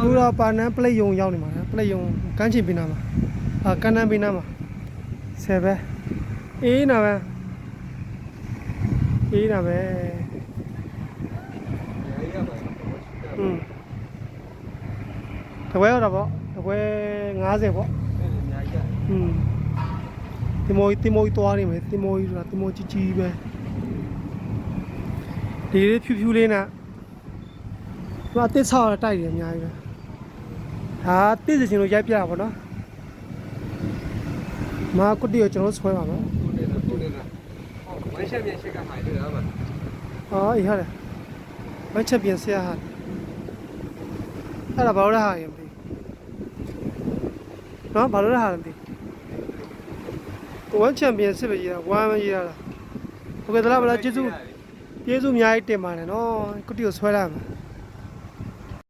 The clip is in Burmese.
လူတော့ပါနန်းပလိတ်ယုံရောက်နေမှာပလိတ်ယုံကန်းချင်ပေးနာမှာကန်းနန်းပေးနာမှာ10ပဲအေးနာပဲအေးနာပဲတပွဲတော့ပေါ့တပွဲ50ပေါ့တင်မိုးသွားနေမယ်တင်မိုးဆိုတာတင်မိုးကြီးပဲဒီလေးဖြူလေးနဲ့သူအတစ်ဆောက်တိုက်တယ်အများကြီးပဲဒါတစ်စင်လို့ရိုက်ပြတာပေါ့နော်မာကုတ်တီကိုကျွန်တော်ဆွဲပါမယ်ဝမ်းချက်ပြန်ရှက်ကမှတွေ့ရပါအေးဟုတ်တယ်ဝမ်းချက်ပြန်ဆရာဟာအဲ့ဒါဘာလို့လဲဟာရင်မသိနော်ဘာလို့လဲဟာမသိဝမ်းချက်ပြန်စစ်ပဲကြီးတာဝမ်းမကြီးတာလားဟုတ်ကဲ့တလားဗလားကျေးဇူးအများကြီးတင်ပါတယ်နော်ကုတ်တီကိုဆွဲလိုက်မှာ